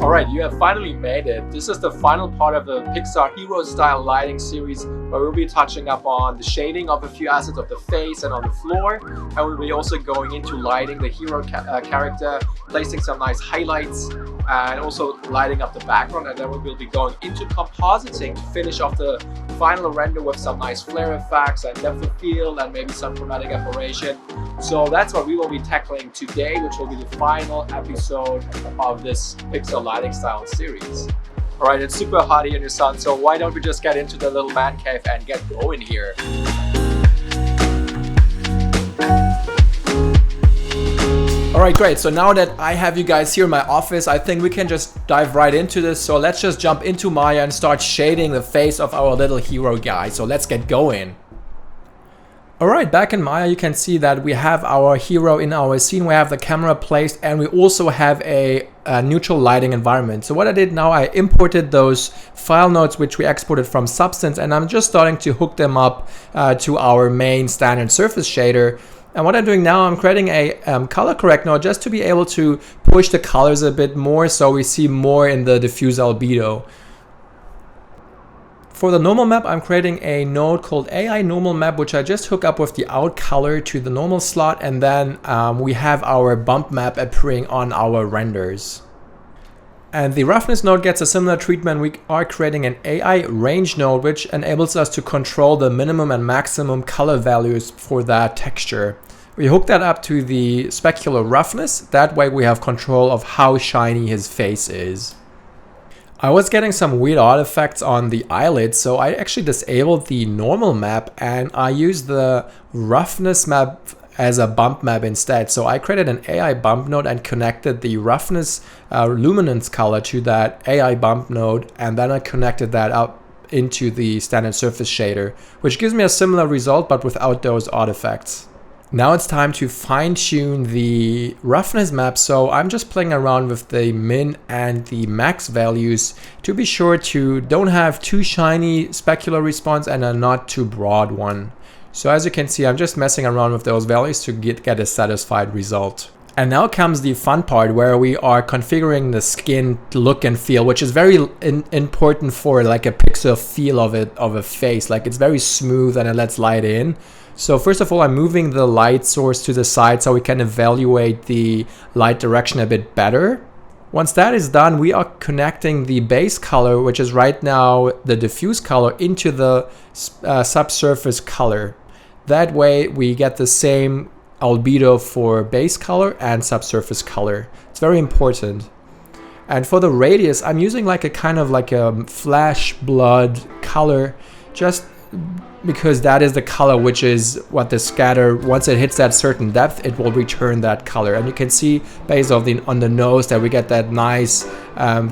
Alright, you have finally made it. This is the final part of the Pixar hero style lighting series where we'll be touching up on the shading of a few assets of the face and on the floor, and we'll be also going into lighting the hero character, placing some nice highlights and also lighting up the background, and then we will be going into compositing to finish off the final render with some nice flare effects and depth of field and maybe some chromatic aberration. So that's what we will be tackling today, which will be the final episode of this Pixar lighting style series. Alright, it's super hot here in the sun, so why don't we just get into the little man cave and get going here. Alright, great. So now that I have you guys here in my office, I think we can just dive right into this. So let's just jump into Maya and start shading the face of our little hero guy. So let's get going. Alright, back in Maya you can see that we have our hero in our scene, we have the camera placed, and we also have a neutral lighting environment. So what I did now, I imported those file nodes which we exported from Substance, and I'm just starting to hook them up to our main standard surface shader. And what I'm doing now, I'm creating a color correct node just to be able to push the colors a bit more so we see more in the diffuse albedo. For the normal map, I'm creating a node called AI normal map, which I just hook up with the out color to the normal slot, and then we have our bump map appearing on our renders. And the roughness node gets a similar treatment. We are creating an AI range node, which enables us to control the minimum and maximum color values for that texture. We hook that up to the specular roughness. That way we have control of how shiny his face is. I was getting some weird artifacts on the eyelids, so I actually disabled the normal map and I used the roughness map as a bump map instead. So I created an AI bump node and connected the roughness luminance color to that AI bump node, and then I connected that up into the standard surface shader, which gives me a similar result but without those artifacts. Now it's time to fine-tune the roughness map, so I'm just playing around with the min and the max values to be sure to don't have too shiny specular response and a not too broad one. So as you can see, I'm just messing around with those values to get a satisfied result. And now comes the fun part where we are configuring the skin look and feel, which is very important for like a pixel feel of a face. Like it's very smooth and it lets light in. So first of all, I'm moving the light source to the side so we can evaluate the light direction a bit better. Once that is done, we are connecting the base color, which is right now the diffuse color, into the subsurface color. That way we get the same albedo for base color and subsurface color. It's very important. And for the radius, I'm using like a kind of like a flash blood color, just because that is the color which is what the scatter, once it hits that certain depth, it will return that color. And you can see based on the nose that we get that nice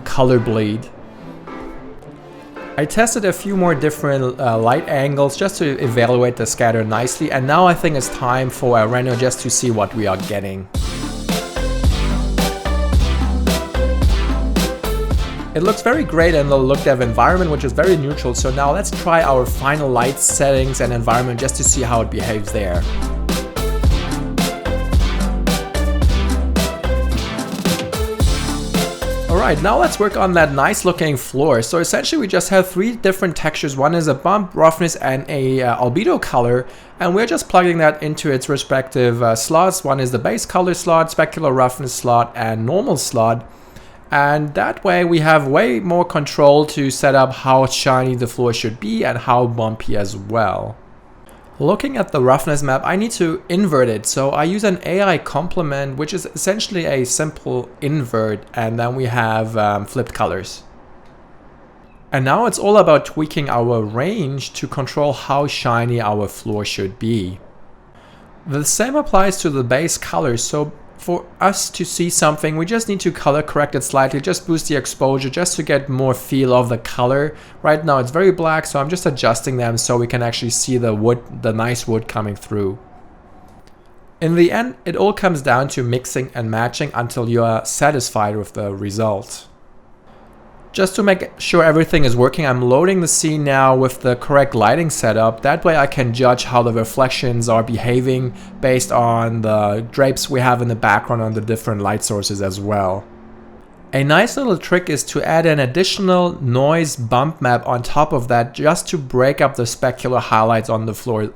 color bleed. I tested a few more different light angles just to evaluate the scatter nicely, and now I think it's time for a render just to see what we are getting. It looks very great in the Lookdev environment, which is very neutral. So now let's try our final light settings and environment just to see how it behaves there. Alright, now let's work on that nice looking floor. So essentially we just have three different textures. One is a bump, roughness, and a albedo color. And we're just plugging that into its respective slots. One is the base color slot, specular roughness slot, and normal slot. And that way we have way more control to set up how shiny the floor should be and how bumpy as well. Looking at the roughness map, I need to invert it. So I use an AI complement, which is essentially a simple invert, and then we have flipped colors. And now it's all about tweaking our range to control how shiny our floor should be. The same applies to the base colors. So for us to see something, we just need to color correct it slightly, just boost the exposure just to get more feel of the color. Right now it's very black, so I'm just adjusting them so we can actually see the wood, the nice wood coming through. In the end, it all comes down to mixing and matching until you are satisfied with the result. Just to make sure everything is working, I'm loading the scene now with the correct lighting setup. That way I can judge how the reflections are behaving based on the drapes we have in the background on the different light sources as well. A nice little trick is to add an additional noise bump map on top of that just to break up the specular highlights on the floor.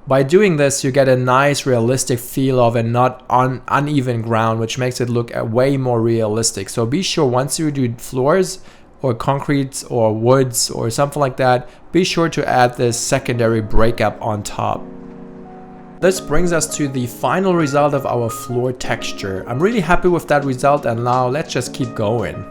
By doing this, you get a nice realistic feel of a not uneven ground, which makes it look way more realistic. So be sure once you do floors or concrete or woods or something like that, be sure to add this secondary breakup on top. This brings us to the final result of our floor texture. I'm really happy with that result, and now let's just keep going.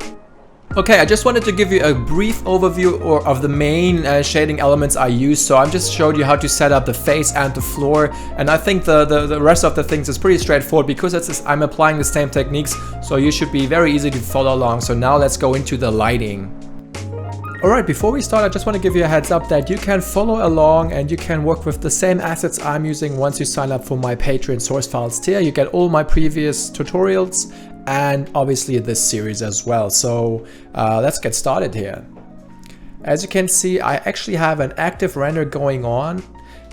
Okay, I just wanted to give you a brief overview of the main shading elements I use. So I just showed you how to set up the face and the floor, and I think the rest of the things is pretty straightforward because I'm applying the same techniques, so you should be very easy to follow along. So now let's go into the lighting. Alright, before we start, I just want to give you a heads up that you can follow along and you can work with the same assets I'm using once you sign up for my Patreon source files tier. You get all my previous tutorials and obviously this series as well. So let's get started here. As you can see, I actually have an active render going on,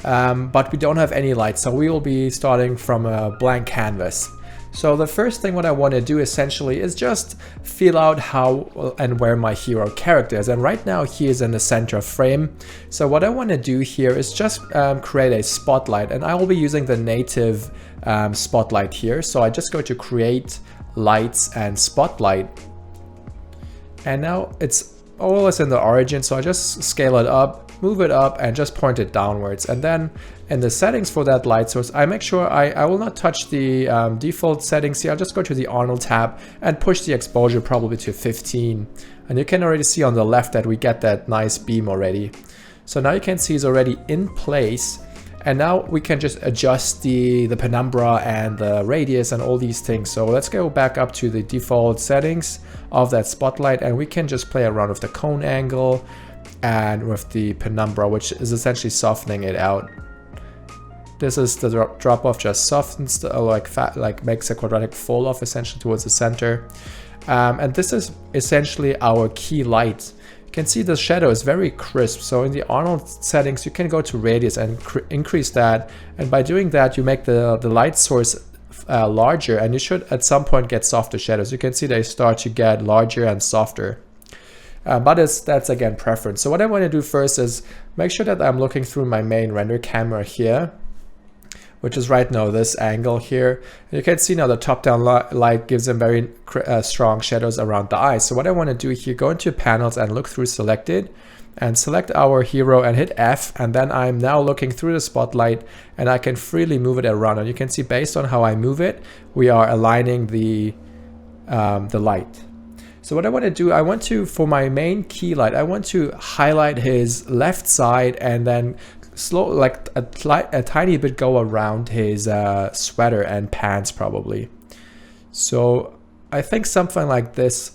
but we don't have any lights, so we will be starting from a blank canvas. So the first thing what I want to do essentially is just feel out how and where my hero character is, and right now he is in the center frame. So what I want to do here is just create a spotlight, and I will be using the native spotlight here. So I just go to create lights and spotlight, and now it's always in the origin, so I just scale it up, move it up, and just point it downwards. And then in the settings for that light source, I make sure I will not touch the default settings here. I'll just go to the Arnold tab and push the exposure probably to 15. And you can already see on the left that we get that nice beam already. So now you can see it's already in place. And now we can just adjust the penumbra and the radius and all these things. So let's go back up to the default settings of that spotlight, and we can just play around with the cone angle and with the penumbra, which is essentially softening it out. This is the drop off, just softens like makes a quadratic fall off essentially towards the center. And this is essentially our key light. You can see the shadow is very crisp. So in the Arnold settings, you can go to radius and increase that. And by doing that, you make the light source larger, and you should at some point get softer shadows. You can see they start to get larger and softer. But that's again preference. So what I want to do first is make sure that I'm looking through my main render camera here, which is right now this angle here. And you can see now the top-down light gives them very strong shadows around the eyes. So what I want to do here, go into panels and look through selected, and select our hero and hit F, and then I'm now looking through the spotlight and I can freely move it around. And you can see based on how I move it, we are aligning the light. So what I want to do, I want to, for my main key light, I want to highlight his left side and then like a tiny bit go around his sweater and pants probably. So I think something like this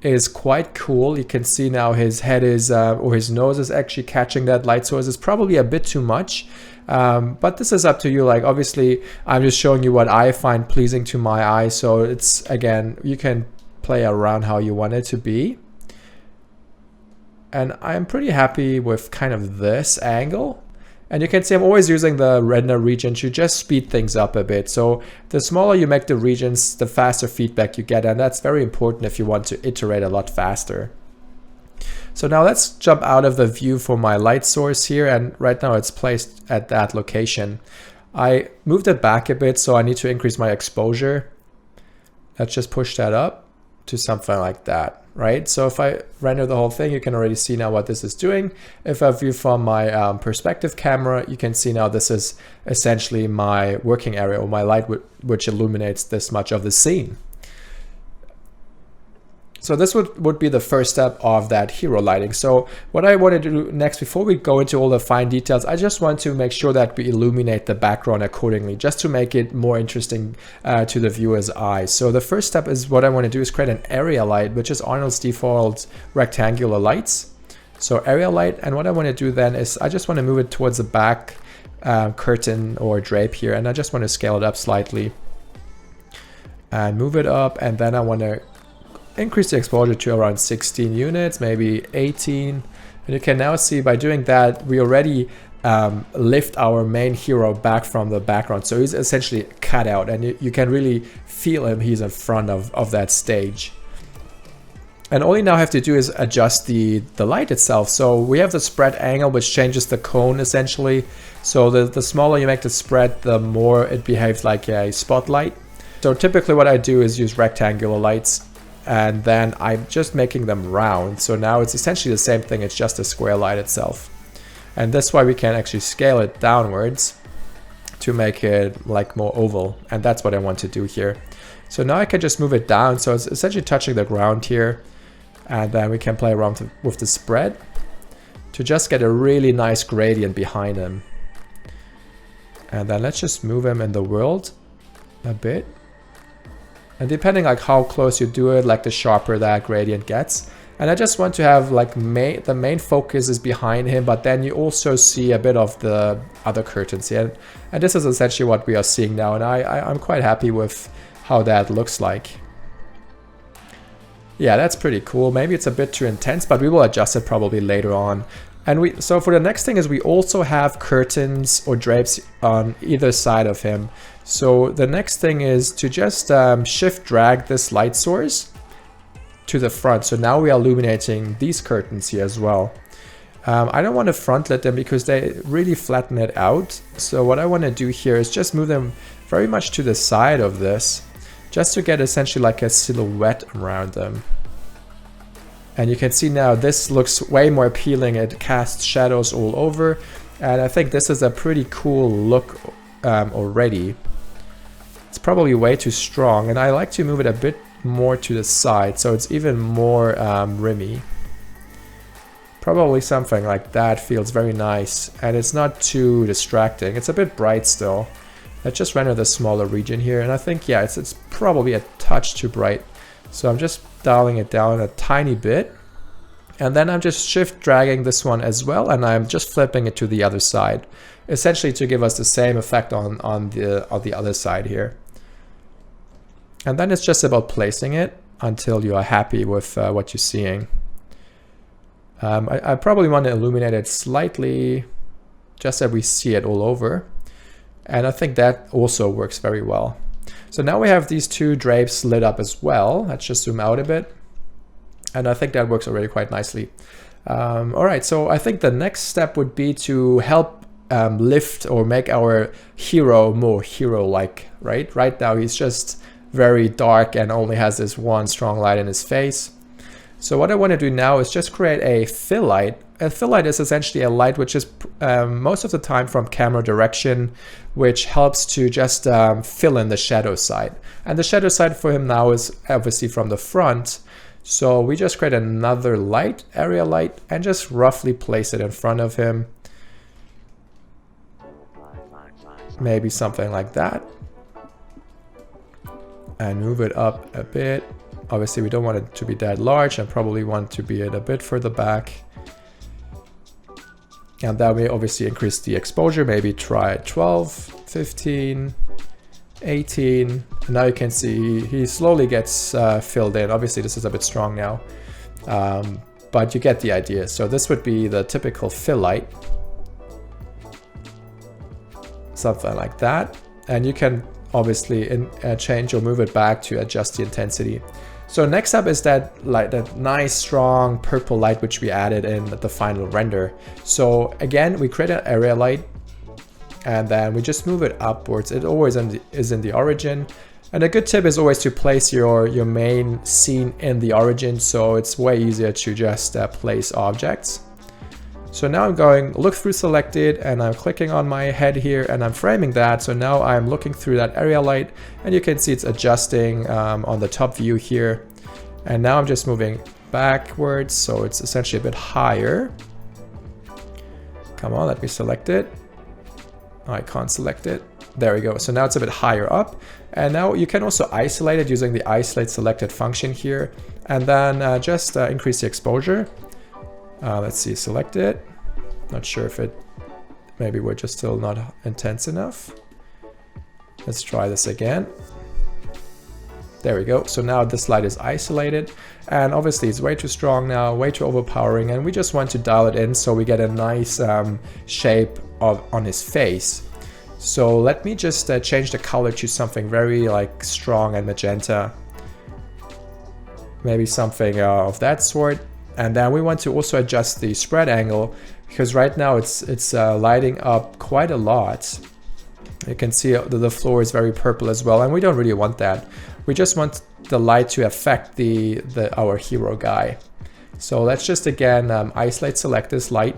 is quite cool. You can see now his head is, or his nose is actually catching that light source. It's probably a bit too much, but this is up to you. Like obviously I'm just showing you what I find pleasing to my eye. So it's, again, you can play around how you want it to be. And I'm pretty happy with kind of this angle. And you can see I'm always using the render region to just speed things up a bit. So the smaller you make the regions, the faster feedback you get. And that's very important if you want to iterate a lot faster. So now let's jump out of the view for my light source here. And right now it's placed at that location. I moved it back a bit, so I need to increase my exposure. Let's just push that up to something like that, right? So if I render the whole thing, you can already see now what this is doing. If I view from my perspective camera, you can see now this is essentially my working area, or my light which illuminates this much of the scene. So this would be the first step of that hero lighting. So what I want to do next, before we go into all the fine details, I just want to make sure that we illuminate the background accordingly, just to make it more interesting to the viewer's eye. So the first step is, what I want to do is create an area light, which is Arnold's default rectangular lights. So area light, and what I want to do then is I just want to move it towards the back curtain or drape here, and I just want to scale it up slightly and move it up, and then I want to increase the exposure to around 16 units, maybe 18. And you can now see by doing that, we already lift our main hero back from the background. So he's essentially cut out, and you can really feel him. He's in front of that stage. And all you now have to do is adjust the light itself. So we have the spread angle, which changes the cone essentially. So the smaller you make the spread, the more it behaves like a spotlight. So typically what I do is use rectangular lights, and then I'm just making them round. So now it's essentially the same thing, it's just a square light itself. And that's why we can actually scale it downwards to make it like more oval. And that's what I want to do here. So now I can just move it down. So it's essentially touching the ground here. And then we can play around with the spread to just get a really nice gradient behind him. And then let's just move him in the world a bit. And depending like how close you do it, like the sharper that gradient gets. And I just want to have like the main focus is behind him, but then you also see a bit of the other curtains here. And this is essentially what we are seeing now. And I'm quite happy with how that looks like. Yeah, that's pretty cool. Maybe it's a bit too intense, but we will adjust it probably later on. And so for the next thing is we also have curtains or drapes on either side of him. So the next thing is to just shift drag this light source to the front. So now we are illuminating these curtains here as well. I don't want to front lit them because they really flatten it out. So what I want to do here is just move them very much to the side of this, just to get essentially like a silhouette around them. And you can see now this looks way more appealing. It casts shadows all over. And I think this is a pretty cool look already. It's probably way too strong. And I like to move it a bit more to the side, so it's even more rimmy. Probably something like that feels very nice. And it's not too distracting. It's a bit bright still. Let's just render the smaller region here. And I think, yeah, it's probably a touch too bright. So I'm just dialing it down a tiny bit. And then I'm just shift dragging this one as well. And I'm just flipping it to the other side, essentially to give us the same effect on the other side here. And then it's just about placing it until you are happy with what you're seeing. I probably want to illuminate it slightly, just that we see it all over. And I think that also works very well. So now we have these two drapes lit up as well. Let's just zoom out a bit. And I think that works already quite nicely. All right, so I think the next step would be to help lift or make our hero more hero-like, right? Right now he's just very dark and only has this one strong light in his face. So what I want to do now is just create a fill light. A fill light is essentially a light which is most of the time from camera direction, which helps to just fill in the shadow side. And the shadow side for him now is obviously from the front. So we just create another light, area light, and just roughly place it in front of him. Maybe something like that. And move it up a bit. Obviously we don't want it to be that large, and probably want to be it a bit further back. And that way obviously increase the exposure, maybe try 12, 15, 18. And now you can see he slowly gets filled in. Obviously this is a bit strong now, but you get the idea. So this would be the typical fill light. Something like that. And you can obviously change or move it back to adjust the intensity. So next up is that light, that nice strong purple light which we added in the final render. So again, we create an area light and then we just move it upwards. It always is in the origin. And a good tip is always to place your main scene in the origin, so it's way easier to just place objects. So now I'm going look through selected and I'm clicking on my head here and I'm framing that. So now I'm looking through that area light and you can see it's adjusting on the top view here. And now I'm just moving backwards, so it's essentially a bit higher. Come on, let me select it. I can't select it. There we go. So now it's a bit higher up. And now you can also isolate it using the isolate selected function here. And then just increase the exposure. Let's see, select it. Not sure if maybe we're just still not intense enough. Let's try this again. There we go. So now this light is isolated and obviously it's way too strong now, way too overpowering, and we just want to dial it in so we get a nice shape on his face. So let me just change the color to something very like strong and magenta. maybe something of that sort. And then we want to also adjust the spread angle, because right now it's lighting up quite a lot. You can see the floor is very purple as well, and we don't really want that. We just want the light to affect our hero guy. So let's just again isolate select this light,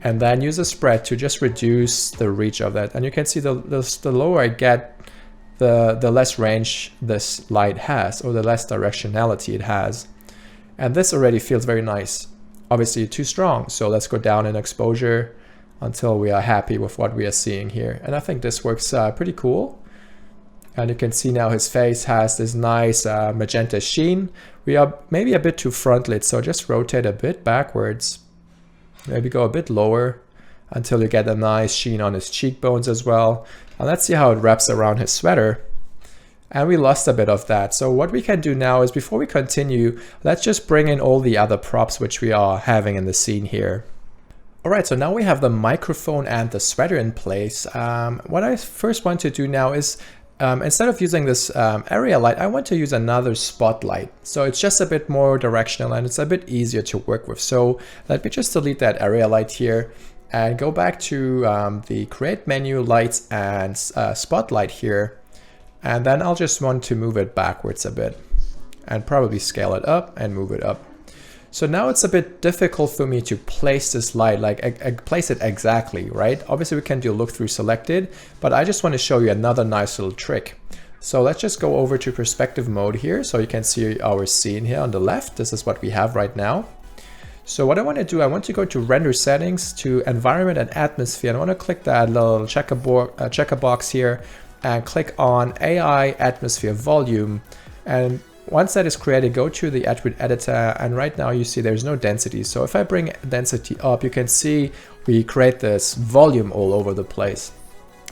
and then use a spread to just reduce the reach of that. And you can see the lower I get, the less range this light has, or the less directionality it has. And this already feels very nice. Obviously too strong, so let's go down in exposure until we are happy with what we are seeing here. And I think this works pretty cool. And you can see now his face has this nice magenta sheen. We are maybe a bit too front lit, so just rotate a bit backwards. Maybe go a bit lower until you get a nice sheen on his cheekbones as well. And let's see how it wraps around his sweater. And we lost a bit of that. So what we can do now is, before we continue, let's just bring in all the other props which we are having in the scene here. All right, so now we have the microphone and the sweater in place. What I first want to do now is, instead of using this area light, I want to use another spotlight. So it's just a bit more directional and it's a bit easier to work with. So let me just delete that area light here and go back to the create menu, lights and spotlight here. And then I'll just want to move it backwards a bit and probably scale it up and move it up. So now it's a bit difficult for me to place this light, like place it exactly, right? Obviously we can do look through selected, but I just want to show you another nice little trick. So let's just go over to perspective mode here. So you can see our scene here on the left. This is what we have right now. So what I want to do, I want to go to render settings, to environment and atmosphere. And I want to click that little checker box here and click on AI atmosphere volume. And once that is created, go to the attribute editor, and right now you see there's no density. So if I bring density up, you can see we create this volume all over the place.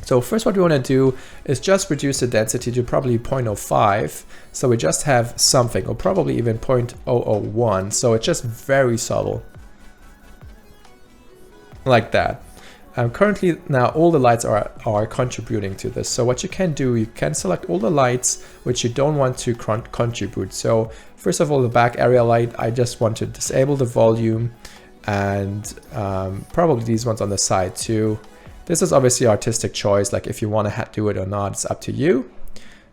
So first what we want to do is just reduce the density to probably 0.05. So we just have something, or probably even 0.001. So it's just very subtle, like that. Currently now all the lights are contributing to this. So what you can do, you can select all the lights which you don't want to contribute. So first of all, the back area light, I just want to disable the volume, and probably these ones on the side too. This is obviously artistic choice, like if you want to do it or not, it's up to you.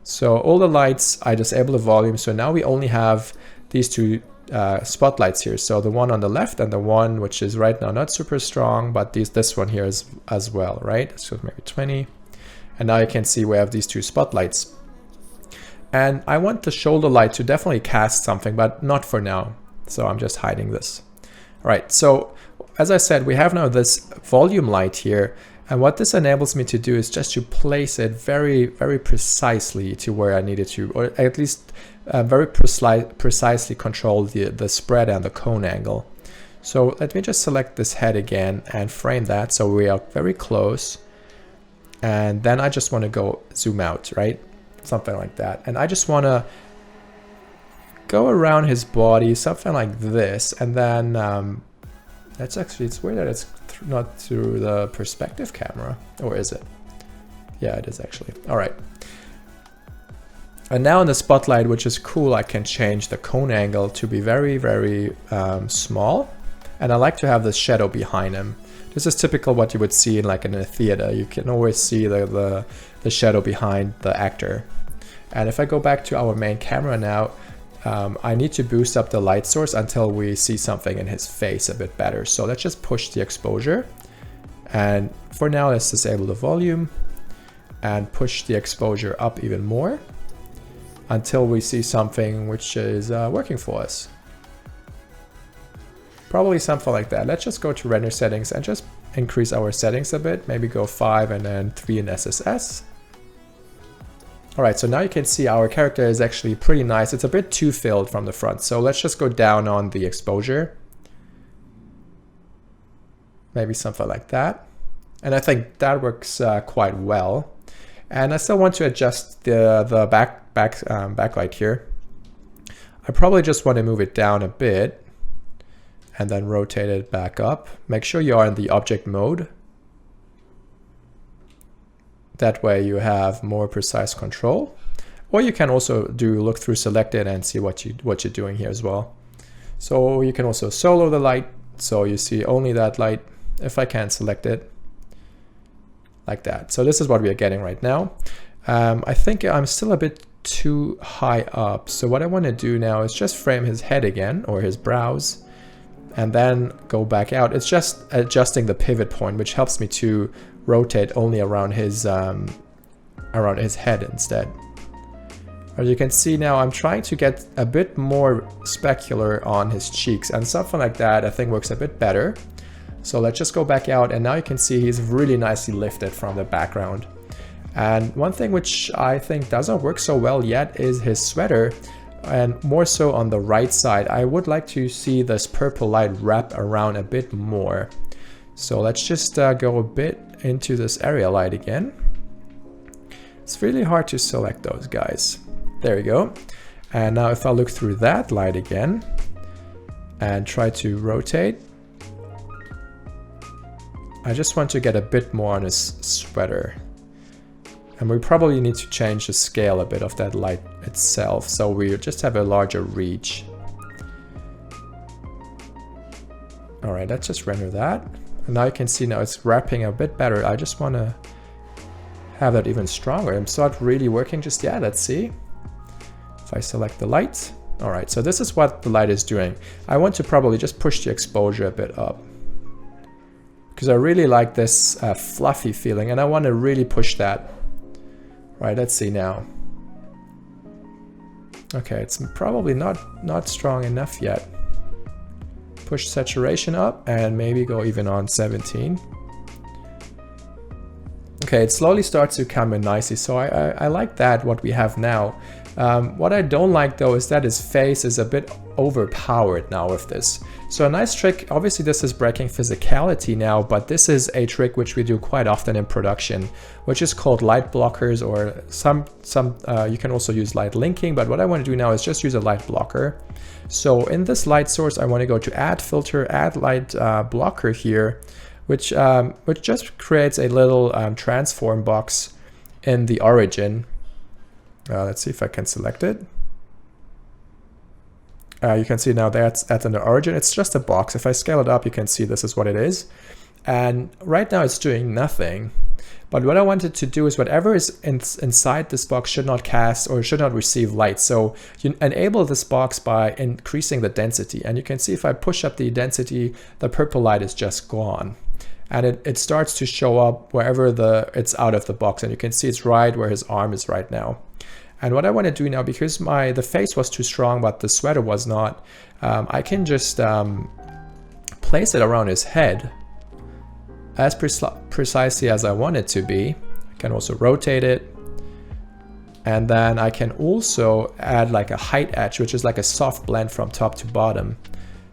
So all the lights, I disable the volume. So now we only have these two spotlights here. So the one on the left and the one which is right now not super strong, but this one here is as well, right? So maybe 20. And now you can see we have these two spotlights. And I want the shoulder light to definitely cast something, but not for now. So I'm just hiding this. All right, so as I said, we have now this volume light here. And what this enables me to do is just to place it very, very precisely to where I need it to, or at least very precisely control the spread and the cone angle. So let me just select this head again and frame that so we are very close. And then I just want to go zoom out, right? Something like that. And I just want to go around his body, something like this. And then that's actually, it's weird that it's not through the perspective camera, or is it? Yeah, it is actually. All right. And now in the spotlight, which is cool, I can change the cone angle to be very, very small. And I like to have this shadow behind him. This is typical what you would see in a theater. You can always see the shadow behind the actor. And if I go back to our main camera now, I need to boost up the light source until we see something in his face a bit better. So let's just push the exposure. And for now, let's disable the volume and push the exposure up even more until we see something which is working for us. Probably something like that. Let's just go to render settings and just increase our settings a bit. Maybe go 5 and then 3 in SSS. All right, so now you can see our character is actually pretty nice. It's a bit too filled from the front. So let's just go down on the exposure. Maybe something like that. And I think that works quite well. And I still want to adjust the backlight here. I probably just want to move it down a bit and then rotate it back up. Make sure you are in the object mode. That way you have more precise control. Or you can also do look through selected and see what you're doing here as well. So you can also solo the light, so you see only that light if I can select it like that. So this is what we are getting right now. I think I'm still a bit too high up. So what I want to do now is just frame his head again, or his brows, and then go back out. It's just adjusting the pivot point, which helps me to rotate only around his head instead. As you can see now, I'm trying to get a bit more specular on his cheeks, and something like that I think works a bit better. So let's just go back out, and now you can see he's really nicely lifted from the background. And one thing which I think doesn't work so well yet is his sweater, and more so on the right side. I would like to see this purple light wrap around a bit more. So let's just go a bit into this area light again. It's really hard to select those guys. There we go. And now if I look through that light again and try to rotate, I just want to get a bit more on his sweater. And we probably need to change the scale a bit of that light itself, so we just have a larger reach. All right, let's just render that. And now you can see now it's wrapping a bit better. I just want to have that even stronger. It's not really working just yet. Let's see. If I select the light. All right, so this is what the light is doing. I want to probably just push the exposure a bit up, because I really like this fluffy feeling, and I want to really push that. Right, let's see now. Okay, it's probably not strong enough yet. Push saturation up and maybe go even on 17. Okay, it slowly starts to come in nicely, so I like that, what we have now. What I don't like though is that his face is a bit overpowered now with this. So a nice trick, obviously this is breaking physicality now, but this is a trick which we do quite often in production, which is called light blockers, or you can also use light linking, but what I want to do now is just use a light blocker. So in this light source, I want to go to add filter, add light blocker here, which just creates a little transform box in the origin. Let's see if I can select it. You can see now that's in the origin. It's just a box. If I scale it up, you can see this is what it is. And right now it's doing nothing. But what I wanted to do is whatever is inside this box should not cast or should not receive light. So you enable this box by increasing the density. And you can see if I push up the density, the purple light is just gone. And it starts to show up wherever it's out of the box. And you can see it's right where his arm is right now. And what I want to do now, because the face was too strong, but the sweater was not, I can just place it around his head as precisely as I want it to be. I can also rotate it. And then I can also add like a height edge, which is like a soft blend from top to bottom,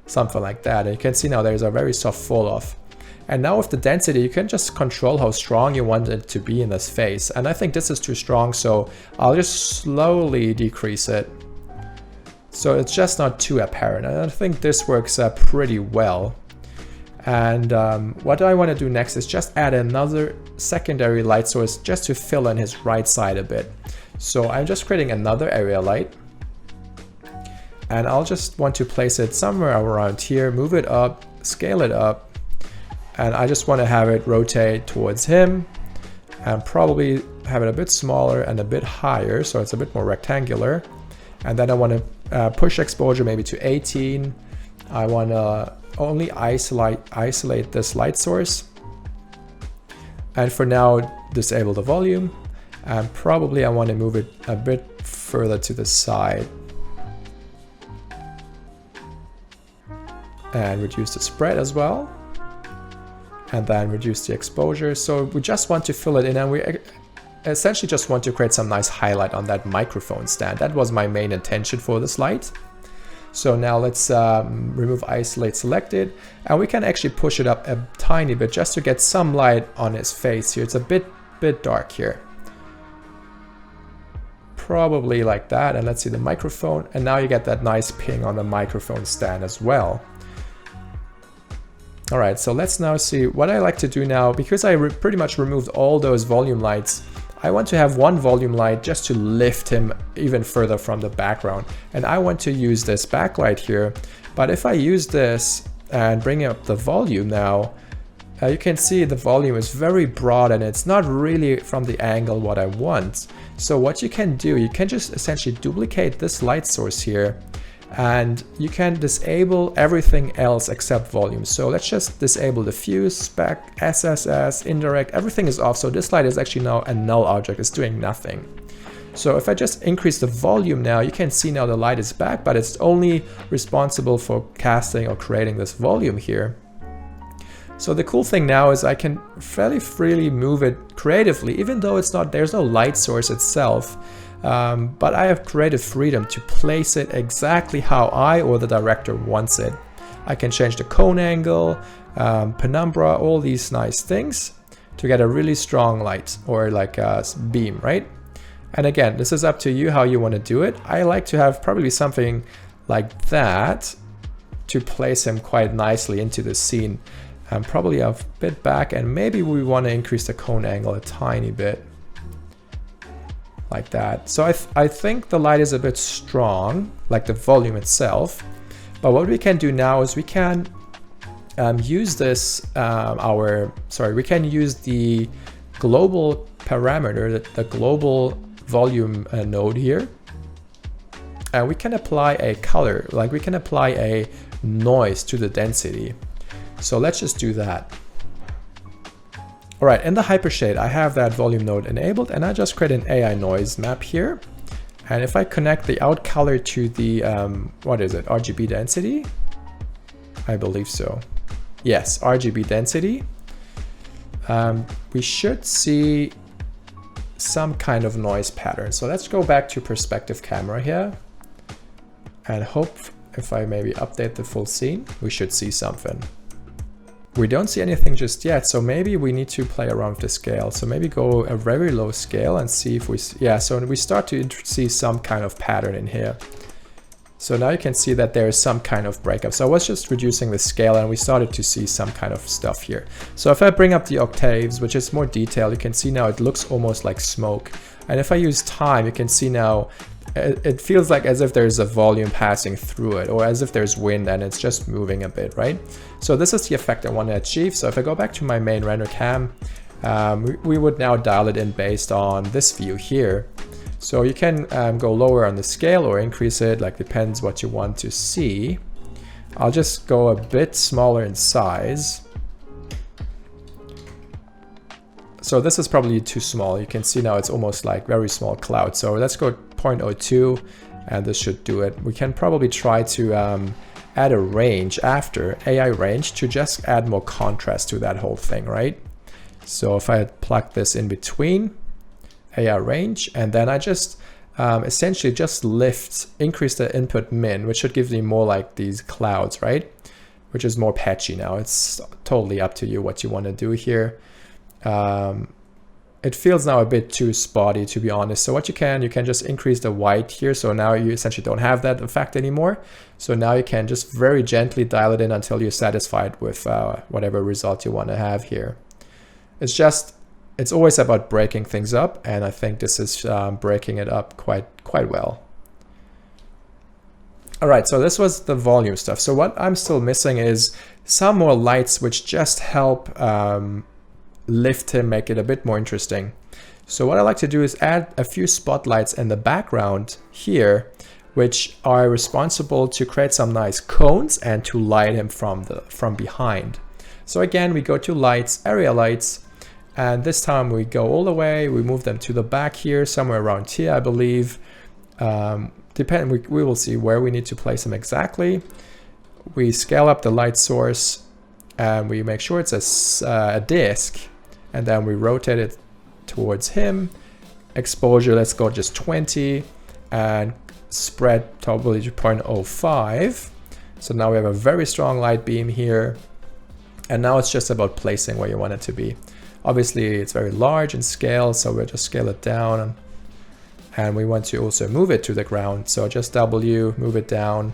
something like that. And you can see now there's a very soft fall off. And now with the density, you can just control how strong you want it to be in this face. And I think this is too strong, so I'll just slowly decrease it, so it's just not too apparent. And I think this works pretty well. And what I want to do next is just add another secondary light source just to fill in his right side a bit. So I'm just creating another area light. And I'll just want to place it somewhere around here, move it up, scale it up. And I just want to have it rotate towards him and probably have it a bit smaller and a bit higher, so it's a bit more rectangular. And then I want to push exposure maybe to 18. I want to only isolate this light source. And for now, disable the volume. And probably I want to move it a bit further to the side. And reduce the spread as well. And then reduce the exposure. So we just want to fill it in, and we essentially just want to create some nice highlight on that microphone stand. That was my main intention for this light. So now let's remove isolate selected, and we can actually push it up a tiny bit just to get some light on his face here. It's a bit dark here. Probably like that. And let's see the microphone, and now you get that nice ping on the microphone stand as well. All right, so let's now see what I like to do now. Because I pretty much removed all those volume lights, I want to have one volume light just to lift him even further from the background. And I want to use this backlight here. But if I use this and bring up the volume now, you can see the volume is very broad and it's not really from the angle what I want. So what you can do, you can just essentially duplicate this light source here and you can disable everything else except volume. So let's just disable diffuse, spec, SSS, indirect, everything is off. So this light is actually now a null object, it's doing nothing. So if I just increase the volume now, you can see now the light is back, but it's only responsible for casting or creating this volume here. So the cool thing now is I can fairly freely move it creatively, even though there's no light source itself. But I have creative freedom to place it exactly how I or the director wants it. I can change the cone angle, penumbra, all these nice things to get a really strong light or like a beam, right? And again, this is up to you how you want to do it. I like to have probably something like that to place him quite nicely into the scene. Probably a bit back, and maybe we want to increase the cone angle a tiny bit. Like that. So I think the light is a bit strong, like the volume itself. But what we can do now is we can use this, we can use the global parameter, the global volume node here. And we can apply a color, like we can apply a noise to the density. So let's just do that. All right, in the hypershade, I have that volume node enabled and I just create an AI noise map here. And if I connect the out color to the, what is it, RGB density? I believe so. Yes, RGB density. We should see some kind of noise pattern. So let's go back to perspective camera here and hope if I maybe update the full scene, we should see something. We don't see anything just yet, so maybe we need to play around with the scale. So maybe go a very low scale and see if we, so we start to see some kind of pattern in here. So now you can see that there is some kind of breakup. So I was just reducing the scale and we started to see some kind of stuff here. So if I bring up the octaves, which is more detailed, you can see now it looks almost like smoke. And if I use time, you can see now it feels like as if there's a volume passing through it, or as if there's wind and it's just moving a bit, right? So this is the effect I want to achieve. So if I go back to my main render cam, we would now dial it in based on this view here. So you can go lower on the scale or increase it, like depends what you want to see. I'll just go a bit smaller in size. So this is probably too small. You can see now it's almost like very small cloud. So let's go 0.02 and this should do it. We can probably try to add a range after, AI range, to just add more contrast to that whole thing, right? So if I plug this in between, AI range, and then I just essentially just increase the input min, which should give me more like these clouds, right? Which is more patchy now. It's totally up to you what you want to do here. It feels now a bit too spotty, to be honest. So what you can just increase the white here. So now you essentially don't have that effect anymore. So now you can just very gently dial it in until you're satisfied with whatever result you want to have here. It's always about breaking things up, and I think this is breaking it up quite well. All right, so this was the volume stuff. So what I'm still missing is some more lights which just help lift him, make it a bit more interesting. So what I like to do is add a few spotlights in the background here, which are responsible to create some nice cones and to light him from behind. So again, we go to lights, area lights, and this time we go all the way, we move them to the back here, somewhere around here, I believe. We will see where we need to place them exactly. We scale up the light source and we make sure it's a disk, and then we rotate it towards him. Exposure, let's go just 20, and spread probably to 0.05. So now we have a very strong light beam here. And now it's just about placing where you want it to be. Obviously it's very large in scale, so we'll just scale it down. And we want to also move it to the ground. So just W, move it down,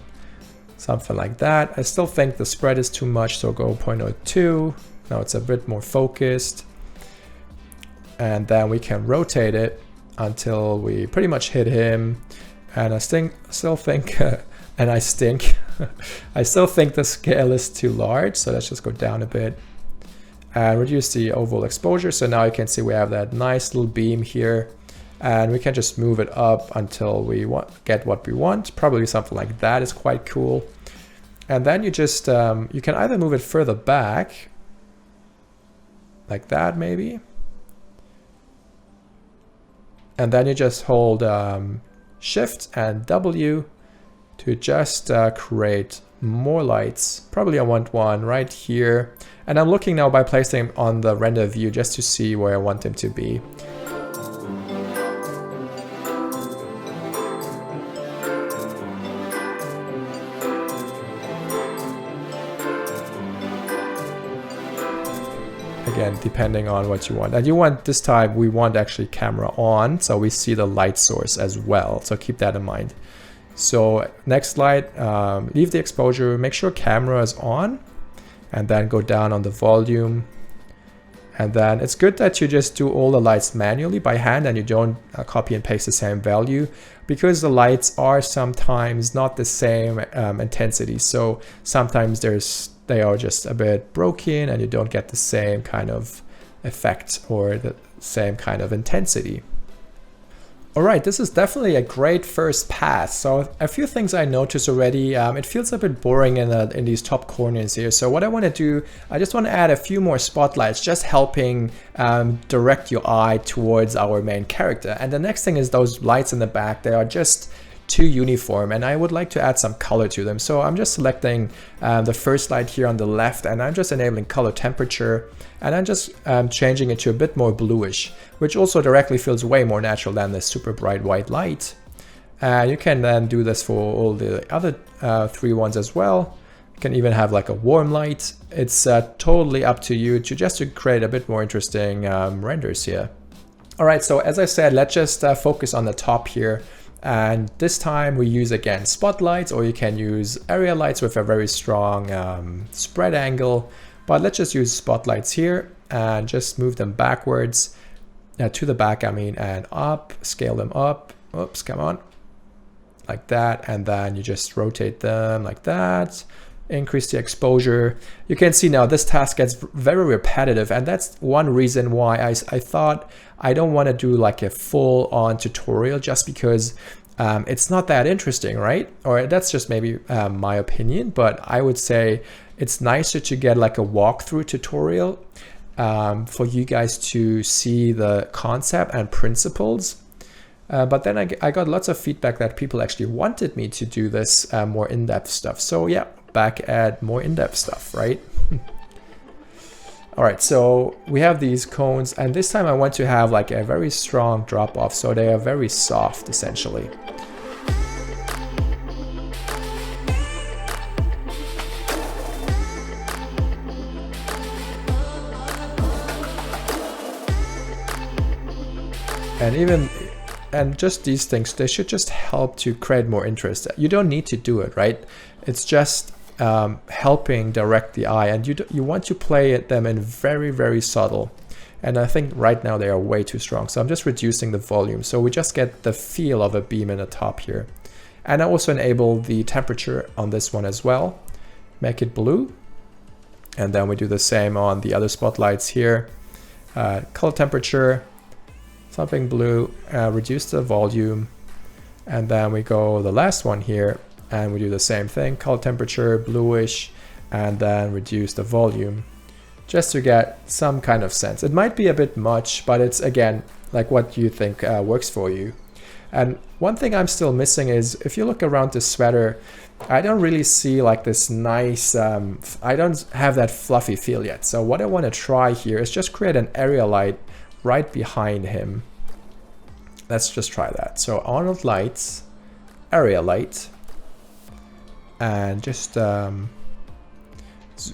something like that. I still think the spread is too much, so go 0.02. Now it's a bit more focused. and then we can rotate it until we pretty much hit him. And I still think, and I stink, I still think the scale is too large. So let's just go down a bit and reduce the overall exposure. So now you can see we have that nice little beam here, and we can just move it up until we get what we want. Probably something like that is quite cool. And then you just, you can either move it further back, like that maybe. And then you just hold Shift and W to just create more lights. Probably I want one right here. And I'm looking now by placing them on the render view just to see where I want them to be. Again, depending on what you want. And you want, this time we want actually camera on, so we see the light source as well. So keep that in mind. So next slide, leave the exposure, make sure camera is on, and then go down on the volume. And then it's good that you just do all the lights manually by hand and you don't copy and paste the same value, because the lights are sometimes not the same intensity. So sometimes they are just a bit broken and you don't get the same kind of effect or the same kind of intensity. All right, this is definitely a great first pass. So a few things I noticed already. It feels a bit boring in these top corners here. So what I want to do, I just want to add a few more spotlights, just helping direct your eye towards our main character. And the next thing is those lights in the back. They are just too uniform, and I would like to add some color to them. So I'm just selecting the first light here on the left, and I'm just enabling color temperature, and I'm just changing it to a bit more bluish, which also directly feels way more natural than this super bright white light. You can then do this for all the other three ones as well. You can even have like a warm light. It's totally up to you to create a bit more interesting renders here. All right, so as I said, let's just focus on the top here. And this time we use again spotlights, or you can use area lights with a very strong spread angle. But let's just use spotlights here and just move them backwards, to the back I mean, and up, scale them up. Oops, come on. Like that, and then you just rotate them like that. Increase the exposure. You can see now this task gets very repetitive, and that's one reason why I thought I don't want to do like a full-on tutorial, just because it's not that interesting, right? Or that's just maybe my opinion, but I would say it's nicer to get like a walkthrough tutorial for you guys to see the concept and principles. But then I got lots of feedback that people actually wanted me to do this more in-depth stuff. So yeah, back at more in-depth stuff, right? All right, so we have these cones, and this time I want to have like a very strong drop off, so they are very soft essentially. And just these things, they should just help to create more interest. You don't need to do it, right? It's just helping direct the eye, and you want to play them in very, very subtle. And I think right now they are way too strong. So I'm just reducing the volume, so we just get the feel of a beam in the top here. And I also enable the temperature on this one as well. Make it blue. And then we do the same on the other spotlights here. Color temperature, something blue, reduce the volume. And then we go the last one here, and we do the same thing, color temperature, bluish, and then reduce the volume, just to get some kind of sense. It might be a bit much, but it's again, like what you think works for you. And one thing I'm still missing is, if you look around this sweater, I don't really see like this nice, I don't have that fluffy feel yet. So what I want to try here is just create an area light right behind him. Let's just try that. So Arnold lights, area light, and just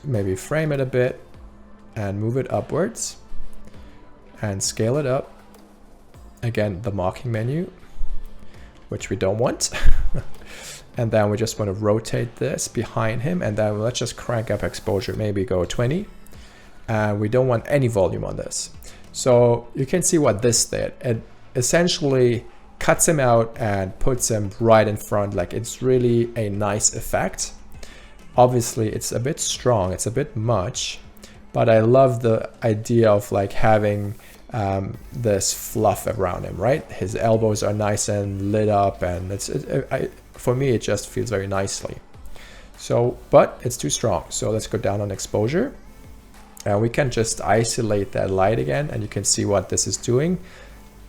maybe frame it a bit and move it upwards and scale it up. Again, the marking menu, which we don't want. And then we just want to rotate this behind him, and then let's just crank up exposure, maybe go 20. And we don't want any volume on this. So you can see what this did. It essentially cuts him out and puts him right in front. Like, it's really a nice effect. Obviously it's a bit strong, it's a bit much, but I love the idea of like having this fluff around him, right? His elbows are nice and lit up, and for me it just feels very nicely. So, but it's too strong. So let's go down on exposure, and we can just isolate that light again, and you can see what this is doing.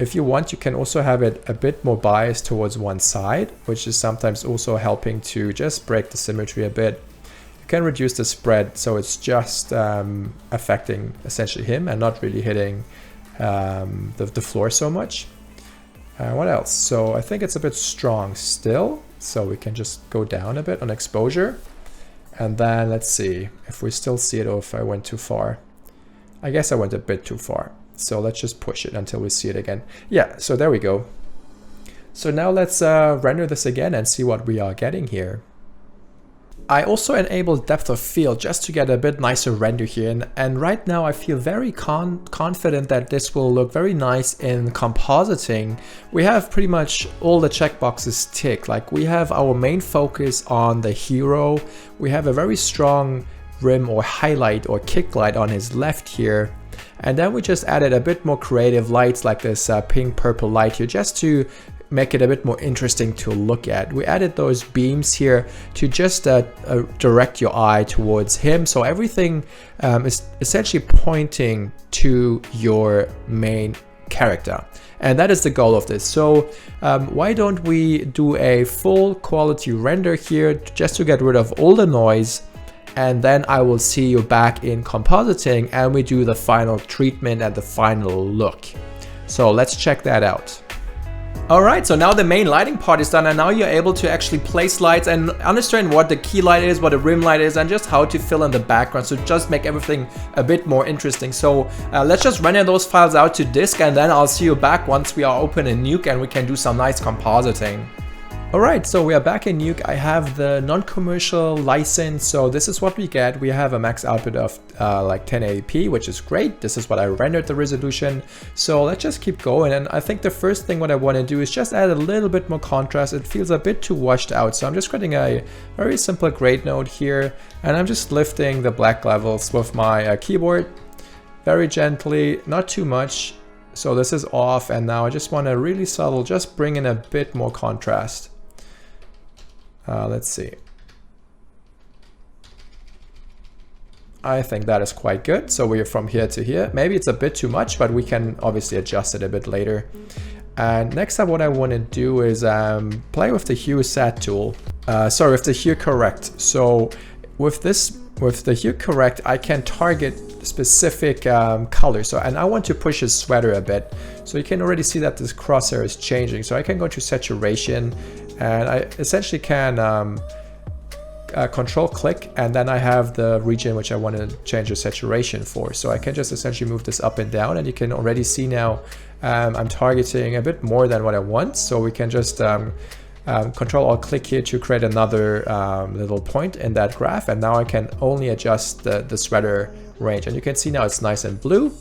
If you want, you can also have it a bit more biased towards one side, which is sometimes also helping to just break the symmetry a bit. You can reduce the spread so it's just affecting essentially him and not really hitting the floor so much. What else? So I think it's a bit strong still, so we can just go down a bit on exposure. And then let's see if we still see it, or if I went too far. I guess I went a bit too far. So let's just push it until we see it again. Yeah, so there we go. So now let's render this again and see what we are getting here. I also enabled depth of field just to get a bit nicer render here. And right now I feel very confident that this will look very nice in compositing. We have pretty much all the checkboxes ticked. Like, we have our main focus on the hero. We have a very strong rim or highlight or kick light on his left here. And then we just added a bit more creative lights like this pink purple light here, just to make it a bit more interesting to look at. We added those beams here to just direct your eye towards him. So everything is essentially pointing to your main character. And that is the goal of this. So why don't we do a full quality render here just to get rid of all the noise, and then I will see you back in compositing and we do the final treatment and the final look. So let's check that out. Alright, so now the main lighting part is done, and now you're able to actually place lights and understand what the key light is, what the rim light is, and just how to fill in the background. So just make everything a bit more interesting. So let's just render those files out to disk, and then I'll see you back once we are open in Nuke and we can do some nice compositing. Alright, so we are back in Nuke. I have the non-commercial license, so this is what we get. We have a max output of like 1080p, which is great. This is what I rendered the resolution. So let's just keep going, and I think the first thing what I want to do is just add a little bit more contrast. It feels a bit too washed out, so I'm just creating a very simple grade node here, and I'm just lifting the black levels with my keyboard very gently, not too much. So this is off, and now I just want to really subtle, just bring in a bit more contrast. Let's see. I think that is quite good. So we're from here to here. Maybe it's a bit too much, but we can obviously adjust it a bit later. And next up, what I want to do is play with the hue set tool. Sorry, with the hue correct. So with the hue correct, I can target specific color. So, and I want to push his sweater a bit. So you can already see that this crosshair is changing. So I can go to saturation, and I essentially can control click, and then I have the region which I want to change the saturation for. So I can just essentially move this up and down, and you can already see now I'm targeting a bit more than what I want. So we can just control alt click here to create another little point in that graph, and now I can only adjust the sweater range, and you can see now it's nice and blue.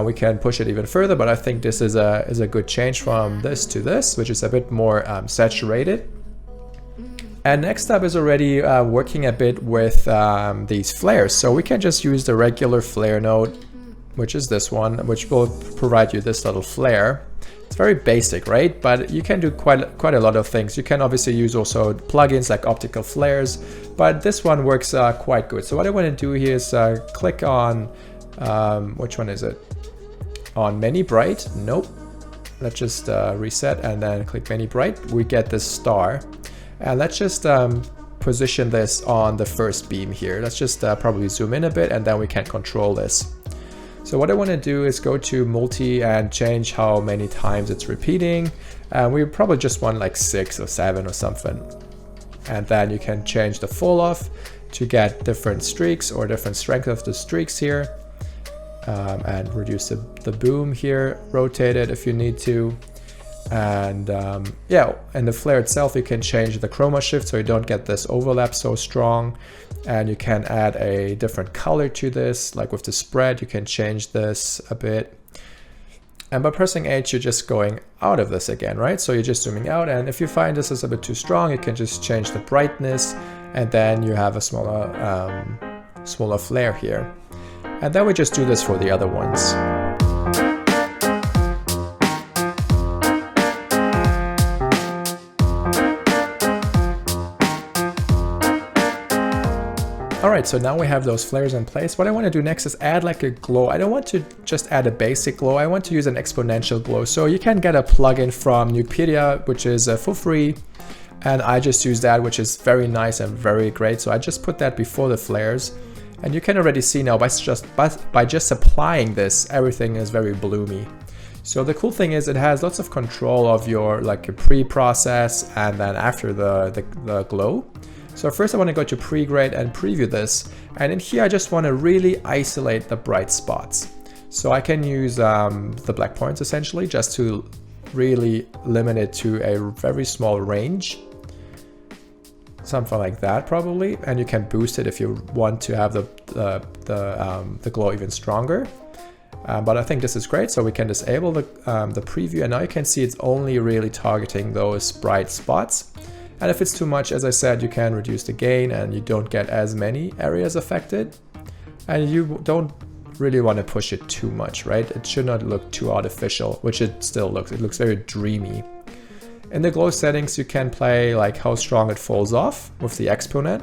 We can push it even further, but I think this is a good change from this to this, which is a bit more saturated. And next up is already working a bit with these flares. So we can just use the regular flare node, which is this one, which will provide you this little flare. It's very basic, right? But you can do quite a lot of things. You can obviously use also plugins like optical flares, but this one works quite good. So what I want to do here is click on, which one is it? On many bright. Nope. Let's just reset and then click many bright. We get this star, and let's just position this on the first beam here. Let's just probably zoom in a bit, and then we can control this. So what I want to do is go to multi and change how many times it's repeating. We probably just want like 6 or 7 or something. And then you can change the fall off to get different streaks or different strength of the streaks here. And reduce the boom here, rotate it if you need to. And yeah, and the flare itself, you can change the chroma shift so you don't get this overlap so strong. And you can add a different color to this, like with the spread, you can change this a bit. And by pressing H, you're just going out of this again, right? So you're just zooming out, and if you find this is a bit too strong, you can just change the brightness, and then you have a smaller flare here. And then we just do this for the other ones. Alright, so now we have those flares in place. What I want to do next is add like a glow. I don't want to just add a basic glow. I want to use an exponential glow. So you can get a plugin from Nukepedia, which is for free. And I just use that, which is very nice and very great. So I just put that before the flares. And you can already see now by just applying this, everything is very bloomy. So the cool thing is it has lots of control of your like a pre-process and then after the glow. So first I want to go to pre-grade and preview this, and in here I just want to really isolate the bright spots. So I can use the black points essentially just to really limit it to a very small range. Something like that probably, and you can boost it if you want to have the glow even stronger. But I think this is great, so we can disable the preview, and now you can see it's only really targeting those bright spots. And if it's too much, as I said, you can reduce the gain and you don't get as many areas affected. And you don't really want to push it too much, right? It should not look too artificial, which it still looks. It looks very dreamy. In the glow settings, you can play like how strong it falls off with the exponent.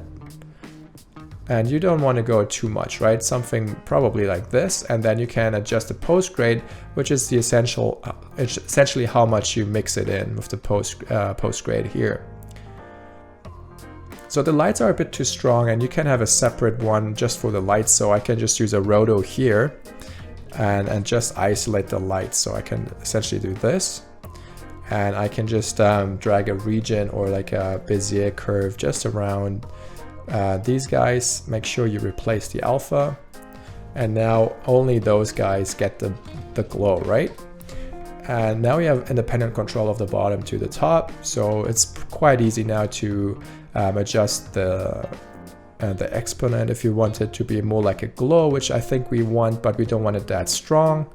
And you don't want to go too much, right? Something probably like this, and then you can adjust the post grade, which is the essentially how much you mix it in with the post grade here. So the lights are a bit too strong, and you can have a separate one just for the lights. So I can just use a roto here and just isolate the lights. So I can essentially do this, and I can just drag a region or like a Bezier curve just around these guys. Make sure you replace the alpha, and now only those guys get the glow, right? And now we have independent control of the bottom to the top, so it's quite easy now to adjust the exponent if you want it to be more like a glow, which I think we want, but we don't want it that strong.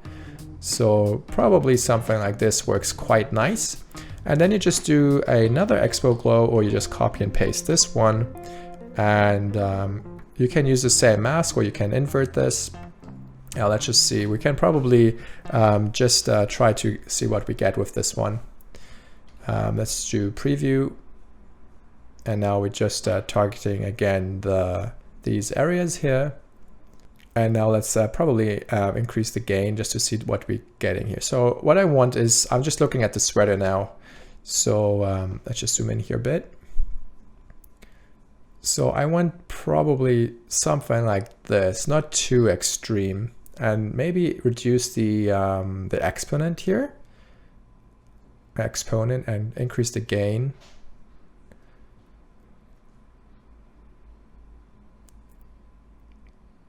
So probably something like this works quite nice. And then you just do another expo glow, or you just copy and paste this one, and you can use the same mask, or you can invert this. Let's just see. We can probably just try to see what we get with this one. Let's do preview. And now we're just targeting again these areas here. And now let's probably increase the gain just to see what we're getting here. So what I want is, I'm just looking at the sweater now. So let's just zoom in here a bit. So I want probably something like this, not too extreme, and maybe reduce the exponent here, and increase the gain.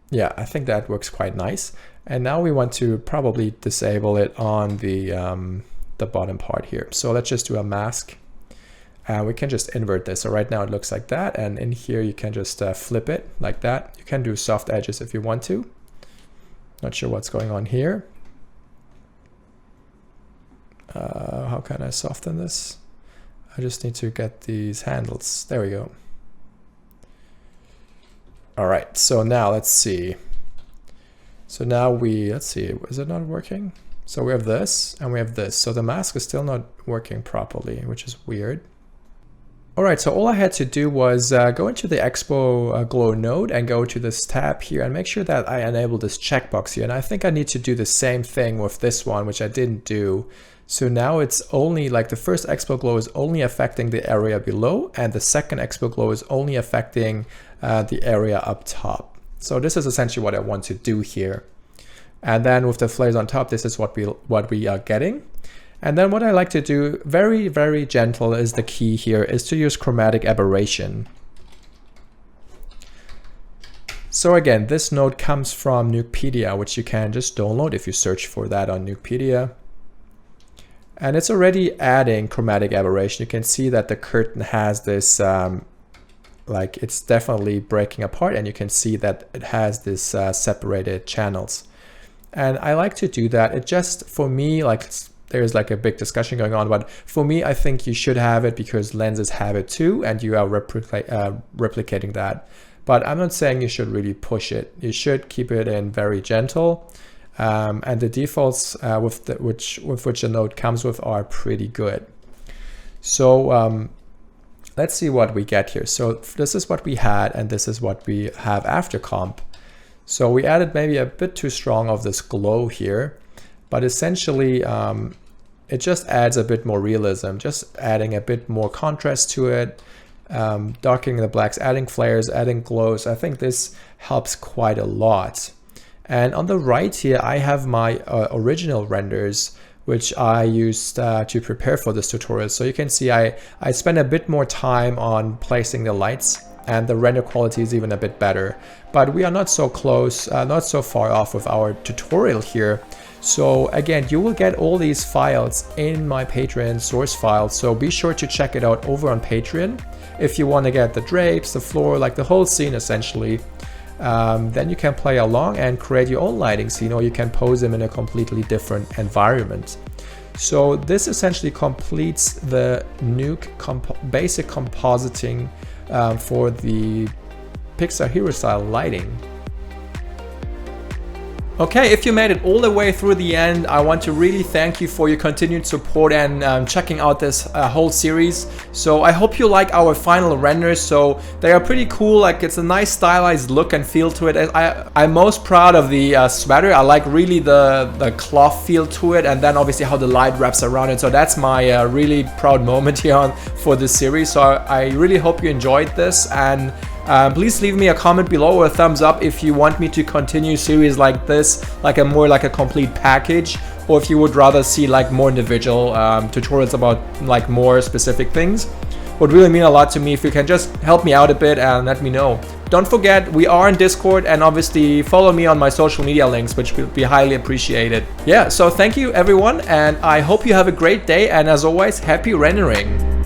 Yeah, I think that works quite nice. And now we want to probably disable it on the bottom part here. So let's just do a mask. We can just invert this. So right now it looks like that. And in here you can just flip it like that. You can do soft edges if you want to. Not sure what's going on here. How can I soften this? I just need to get these handles. There we go. All right, so now let's see. So now let's see, is it not working? So we have this and we have this. So the mask is still not working properly, which is weird. All right, so all I had to do was go into the Expo Glow node and go to this tab here and make sure that I enable this checkbox here. And I think I need to do the same thing with this one, which I didn't do. So now it's only like the first Expo Glow is only affecting the area below, and the second Expo Glow is only affecting the area up top. So this is essentially what I want to do here. And then with the flares on top, this is what we are getting. And then what I like to do, very, very gentle is the key here, is to use chromatic aberration. So again, this node comes from Nukepedia, which you can just download if you search for that on Nukepedia. And it's already adding chromatic aberration. You can see that the curtain has this, like it's definitely breaking apart, and you can see that it has this separated channels. And I like to do that. It just, for me, like there's like a big discussion going on, but for me, I think you should have it because lenses have it too, and you are replicating that. But I'm not saying you should really push it. You should keep it in very gentle. And the defaults with which the node comes with are pretty good. So let's see what we get here. So this is what we had, and this is what we have after comp. So we added maybe a bit too strong of this glow here, but essentially it just adds a bit more realism, just adding a bit more contrast to it, darkening the blacks, adding flares, adding glows. I think this helps quite a lot. And on the right here, I have my original renders, which I used to prepare for this tutorial. So you can see I spent a bit more time on placing the lights, and the render quality is even a bit better. But we are not so close, not so far off with our tutorial here. So again, you will get all these files in my Patreon source file. So be sure to check it out over on Patreon. If you want to get the drapes, the floor, like the whole scene essentially, then you can play along and create your own lighting scene, or you can pose them in a completely different environment. So this essentially completes the Nuke basic compositing for the Pixar hero style lighting. Okay, if you made it all the way through the end, I want to really thank you for your continued support and checking out this whole series. So I hope you like our final renders. So they are pretty cool, like it's a nice stylized look and feel to it. I'm most proud of the sweater. I like really the cloth feel to it, and then obviously how the light wraps around it. So that's my really proud moment here for this series. So I really hope you enjoyed this, and please leave me a comment below or a thumbs up if you want me to continue series like this, like a complete package, or if you would rather see like more individual tutorials about like more specific things. Would really mean a lot to me if you can just help me out a bit and let me know. Don't forget, we are in Discord, and obviously follow me on my social media links, which will be highly appreciated. Yeah, so thank you everyone, and I hope you have a great day, and as always, happy rendering.